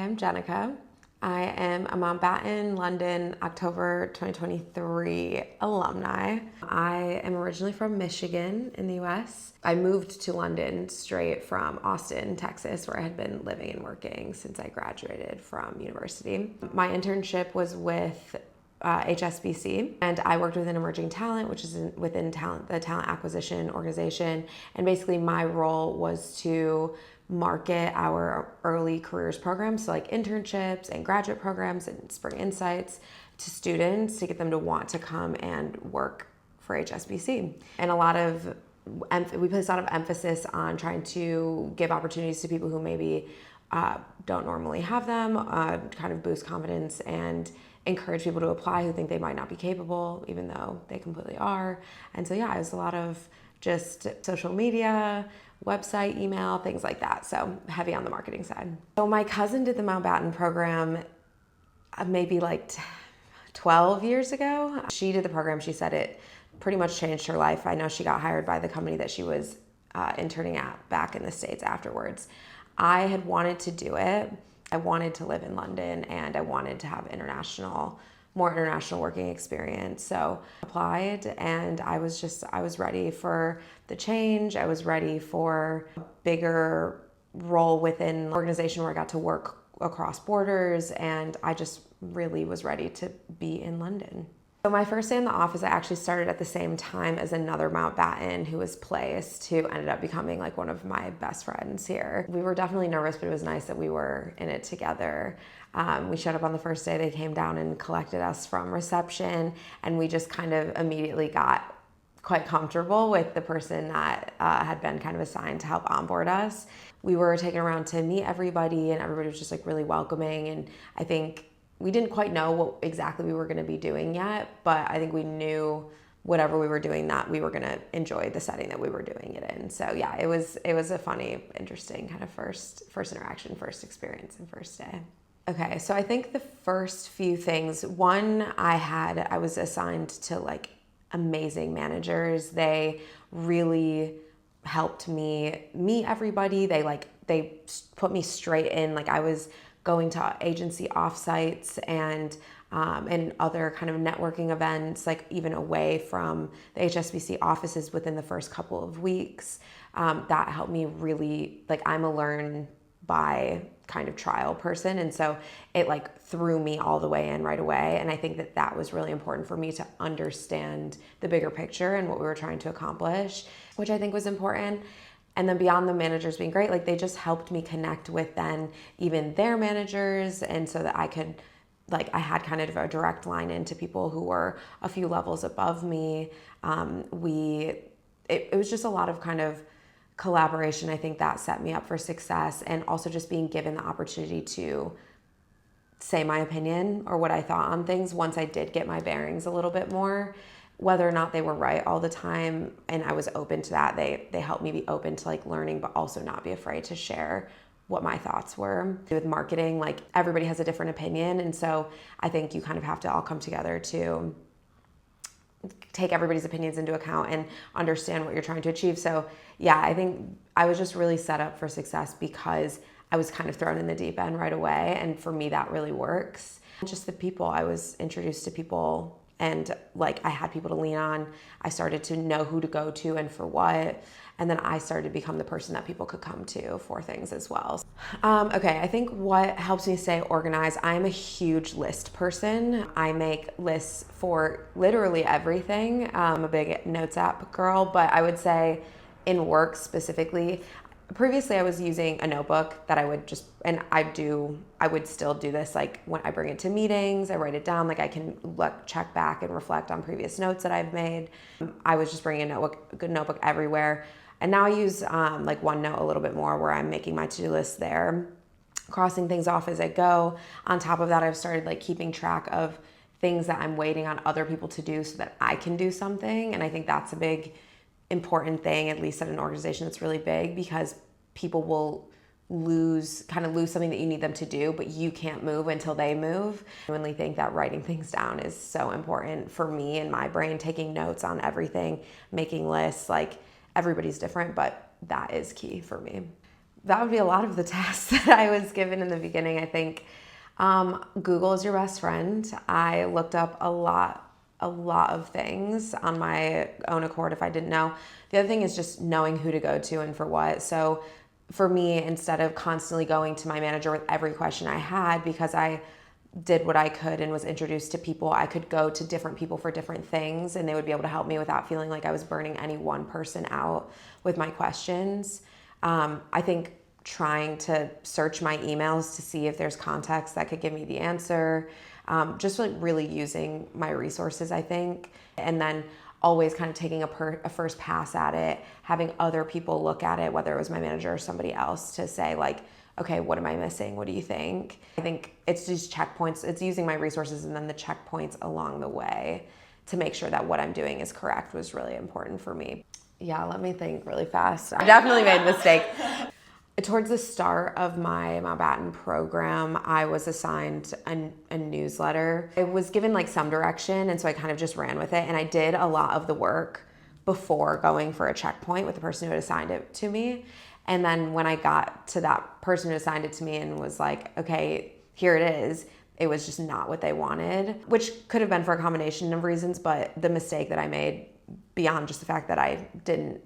am Jennica. I am a Mountbatten London October 2023 alumni. I am originally from Michigan in the US. I moved to London straight from Austin, Texas, where I had been living and working since I graduated from university. My internship was with HSBC, and I worked with an emerging talent, which is within the talent acquisition organization. And basically my role was to market our early careers programs, so like internships and graduate programs and spring insights to students to get them to want to come and work for HSBC. And we place a lot of emphasis on trying to give opportunities to people who maybe don't normally have them, kind of boost confidence and encourage people to apply who think they might not be capable, even though they completely are. And so yeah, it was a lot of just social media, website, email, things like that. So heavy on the marketing side. So my cousin did the Mountbatten program maybe like 12 years ago. She did the program. She said it pretty much changed her life. I know she got hired by the company that she was interning at back in the States afterwards. I had wanted to do it. I wanted to live in London and I wanted to have more international working experience. So applied, and I was ready for the change. I was ready for a bigger role within an organization where I got to work across borders, and I just really was ready to be in London. So my first day in the office, I actually started at the same time as another Mountbatten who was placed, who ended up becoming like one of my best friends here. We were definitely nervous, but it was nice that we were in it together. We showed up on the first day. They came down and collected us from reception, and we just kind of immediately got quite comfortable with the person that had been kind of assigned to help onboard us. We were taken around to meet everybody, and everybody was just like really welcoming, and I think we didn't quite know what exactly we were going to be doing yet, but I think we knew whatever we were doing that we were going to enjoy the setting that we were doing it in. So yeah, it was a funny, interesting kind of first interaction, first experience, and first day. Okay, so I think the first few things, I was assigned to like amazing managers. They really helped me meet everybody. They put me straight in. Like I was going to agency offsites and other kind of networking events, like even away from the HSBC offices within the first couple of weeks. That helped me really, like I'm a learn by kind of trial person. And so it like threw me all the way in right away. And I think that was really important for me to understand the bigger picture and what we were trying to accomplish, which I think was important. And then beyond the managers being great, like they just helped me connect with then even their managers. And so that I could, like I had kind of a direct line into people who were a few levels above me. It was just a lot of kind of collaboration. I think that set me up for success, and also just being given the opportunity to say my opinion or what I thought on things once I did get my bearings a little bit more. Whether or not they were right all the time, and I was open to that. They helped me be open to like learning, but also not be afraid to share what my thoughts were. With marketing, like everybody has a different opinion, and so I think you kind of have to all come together to take everybody's opinions into account and understand what you're trying to achieve. So yeah, I think I was just really set up for success because I was kind of thrown in the deep end right away, and for me that really works. Just the people, I was introduced to people, and like I had people to lean on. I started to know who to go to and for what. And then I started to become the person that people could come to for things as well. Okay, I think what helps me stay organized, I'm a huge list person. I make lists for literally everything. I'm a big notes app girl, but I would say in work specifically, previously I was using a notebook that I would just, and I would still do this, like when I bring it to meetings, I write it down, like I can check back and reflect on previous notes that I've made. I was just bringing a good notebook everywhere. And now I use like OneNote a little bit more, where I'm making my to-do list there, crossing things off as I go. On top of that, I've started like keeping track of things that I'm waiting on other people to do so that I can do something. And I think that's a big important thing, at least at an organization that's really big, because people will lose something that you need them to do, but you can't move until they move. I really think that writing things down is so important for me and my brain, taking notes on everything, making lists. Like everybody's different, but that is key for me. that would be a lot of the tasks that I was given in the beginning, I think. Google is your best friend. I looked up a lot of things on my own accord if I didn't know. The other thing is just knowing who to go to and for what. So for me, instead of constantly going to my manager with every question I had, because I did what I could and was introduced to people, I could go to different people for different things and they would be able to help me without feeling like I was burning any one person out with my questions. I think trying to search my emails to see if there's context that could give me the answer, just like really using my resources, I think, and then always kind of taking a first pass at it, having other people look at it, whether it was my manager or somebody else, to say like, okay, what am I missing? What do you think? I think it's just checkpoints. It's using my resources and then the checkpoints along the way to make sure that what I'm doing is correct was really important for me. Yeah, let me think really fast. I definitely made a mistake. Towards the start of my Mountbatten program, I was assigned a newsletter. It was given like some direction, and so I kind of just ran with it. And I did a lot of the work before going for a checkpoint with the person who had assigned it to me. And then when I got to that person who assigned it to me and was like, okay, here it is, it was just not what they wanted, which could have been for a combination of reasons. But the mistake that I made, beyond just the fact that I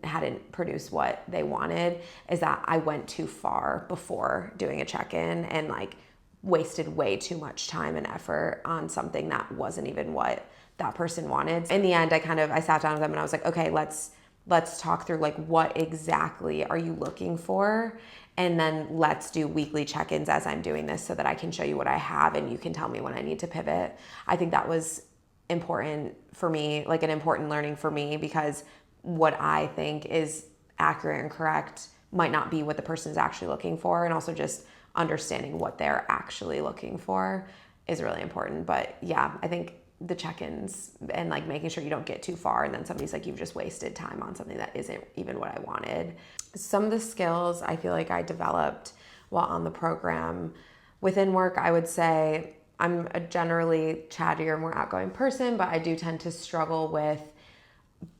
hadn't produced what they wanted, is that I went too far before doing a check-in and like wasted way too much time and effort on something that wasn't even what that person wanted. In the end, I sat down with them and I was like, okay, let's talk through like what exactly are you looking for? And then let's do weekly check-ins as I'm doing this so that I can show you what I have and you can tell me when I need to pivot. I think that was important for me, like an important learning for me, because what I think is accurate and correct might not be what the person is actually looking for. And also just understanding what they're actually looking for is really important. But yeah, I think the check-ins and like making sure you don't get too far and then somebody's like, you've just wasted time on something that isn't even what I wanted. Some of the skills I feel like I developed while on the program within work, I would say I'm a generally chattier, more outgoing person, but I do tend to struggle with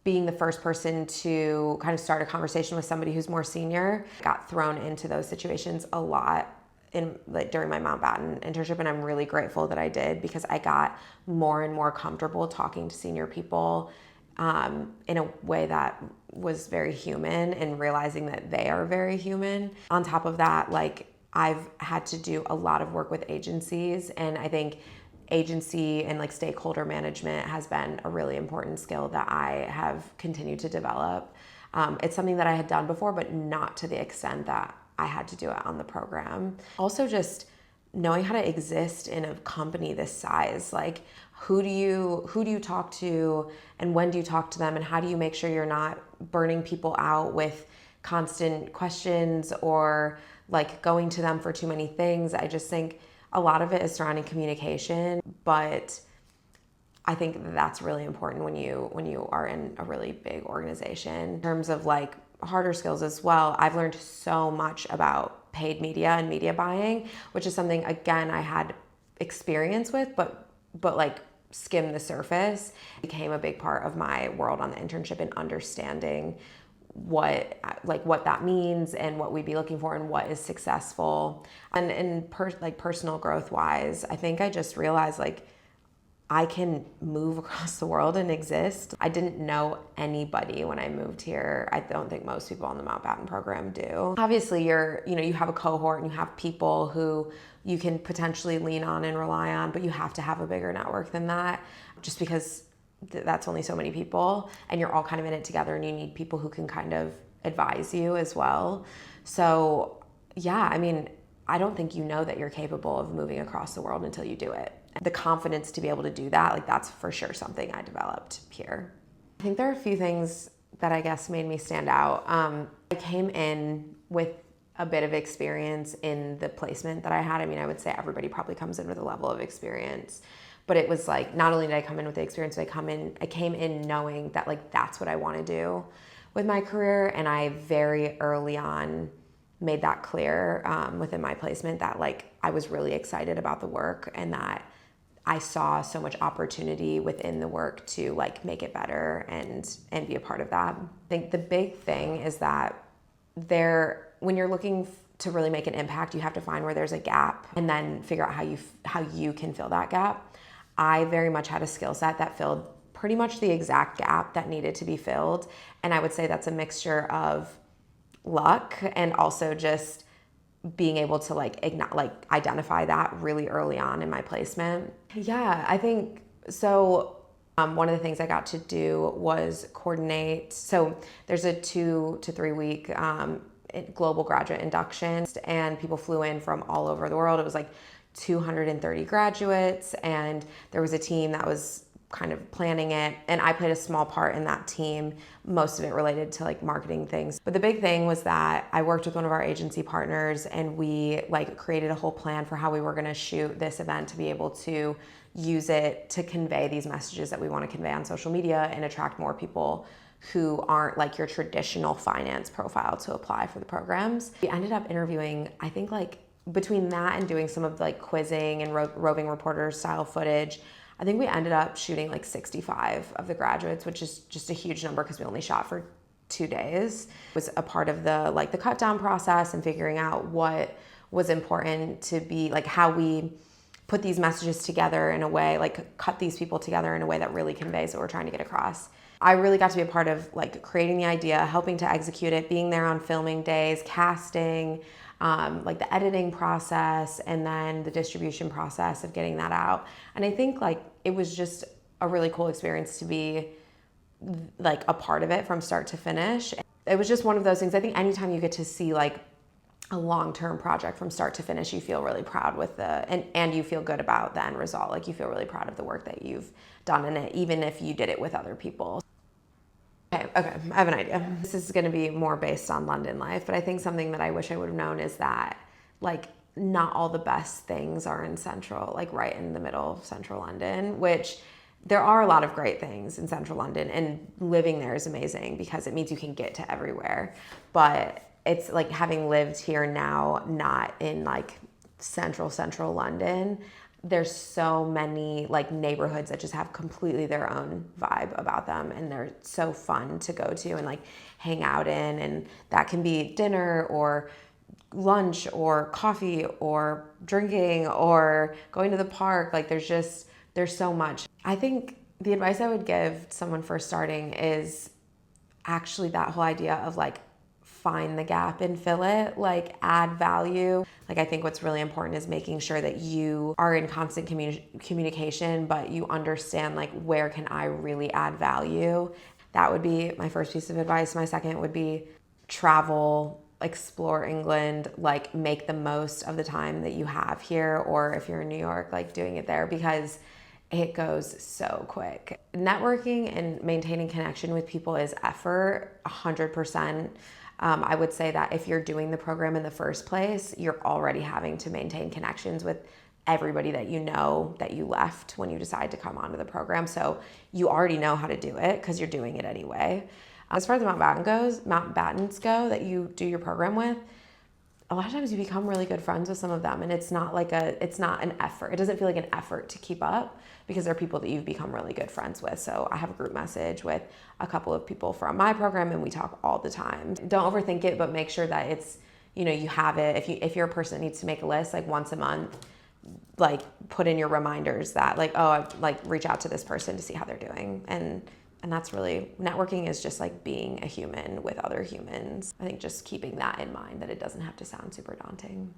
being the first person to kind of start a conversation with somebody who's more senior. I got thrown into those situations a lot during my Mountbatten internship, and I'm really grateful that I did, because I got more and more comfortable talking to senior people in a way that was very human and realizing that they are very human. On top of that, like I've had to do a lot of work with agencies, and I think agency and like stakeholder management has been a really important skill that I have continued to develop. It's something that I had done before, but not to the extent that I had to do it on the program. Also just knowing how to exist in a company this size, like who do you talk to and when do you talk to them, and how do you make sure you're not burning people out with constant questions or like going to them for too many things. I just think a lot of it is surrounding communication, but I think that's really important when you are in a really big organization. In terms of like harder skills as well, I've learned so much about paid media and media buying, which is something, again, I had experience with, but like skimmed the surface. It became a big part of my world on the internship and understanding what that means and what we'd be looking for and what is successful. And personal growth wise, I think I just realized like I can move across the world and exist. I didn't know anybody when I moved here. I don't think most people on the Mountbatten program do. Obviously you have a cohort and you have people who you can potentially lean on and rely on, but you have to have a bigger network than that, just because that's only so many people and you're all kind of in it together, and you need people who can kind of advise you as well. So yeah, I mean, I don't think you know that you're capable of moving across the world until you do it. The confidence to be able to do that, like that's for sure something I developed here. I think there are a few things that I guess made me stand out. I came in with a bit of experience in the placement that I had. I mean, I would say everybody probably comes in with a level of experience. But it was like, not only did I come in with the experience, I came in knowing that like that's what I want to do with my career. And I very early on made that clear within my placement that like I was really excited about the work and that I saw so much opportunity within the work to like make it better and be a part of that. I think the big thing is that when you're looking to really make an impact, you have to find where there's a gap and then figure out how you can fill that gap. I very much had a skill set that filled pretty much the exact gap that needed to be filled. And I would say that's a mixture of luck and also just being able to identify that really early on in my placement. Yeah, I think so. One of the things I got to do was coordinate. So there's a 2 to 3 week global graduate induction, and people flew in from all over the world. It was like 230 graduates, and there was a team that was kind of planning it, and I played a small part in that team, most of it related to like marketing things. But the big thing was that I worked with one of our agency partners, and we like created a whole plan for how we were going to shoot this event to be able to use it to convey these messages that we want to convey on social media and attract more people who aren't like your traditional finance profile to apply for the programs. We ended up interviewing, I think like between that and doing some of like quizzing and roving reporter style footage, I think we ended up shooting like 65 of the graduates, which is just a huge number because we only shot for 2 days. It was a part of the cut down process and figuring out what was important to be like how we put these messages together in a way, like cut these people together in a way that really conveys what we're trying to get across. I really got to be a part of like creating the idea, helping to execute it, being there on filming days, casting, like the editing process, and then the distribution process of getting that out. And I think like it was just a really cool experience to be like a part of it from start to finish. It was just one of those things. I think anytime you get to see like a long-term project from start to finish, you feel really proud with and you feel good about the end result. Like you feel really proud of the work that you've done in it, even if you did it with other people. Okay, I have an idea. This is going to be more based on London life, but I think something that I wish I would have known is that like not all the best things are in central, like right in the middle of central London, which there are a lot of great things in central London, and living there is amazing because it means you can get to everywhere. But it's like having lived here now, not in like central London, there's so many like neighborhoods that just have completely their own vibe about them, and they're so fun to go to and like hang out in, and that can be dinner or lunch or coffee or drinking or going to the park. Like there's so much. I think the advice I would give someone first starting is actually that whole idea of like find the gap and fill it, like add value. Like I think what's really important is making sure that you are in constant communication, but you understand like where can I really add value. That would be my first piece of advice. My second would be travel, explore England, like make the most of the time that you have here, or if you're in New York, like doing it there, because it goes so quick. Networking and maintaining connection with people is effort, 100%. I would say that if you're doing the program in the first place, you're already having to maintain connections with everybody that you know that you left when you decide to come onto the program. So you already know how to do it because you're doing it anyway. As far as the Mountbattens go that you do your program with, a lot of times you become really good friends with some of them, and it's not an effort. It doesn't feel like an effort to keep up because they're people that you've become really good friends with. So I have a group message with a couple of people from my program, and we talk all the time. Don't overthink it, but make sure that it's, you have it. If you're a person that needs to make a list like once a month, like put in your reminders that like, oh, like reach out to this person to see how they're doing. And that's really, networking is just like being a human with other humans. I think just keeping that in mind, that it doesn't have to sound super daunting.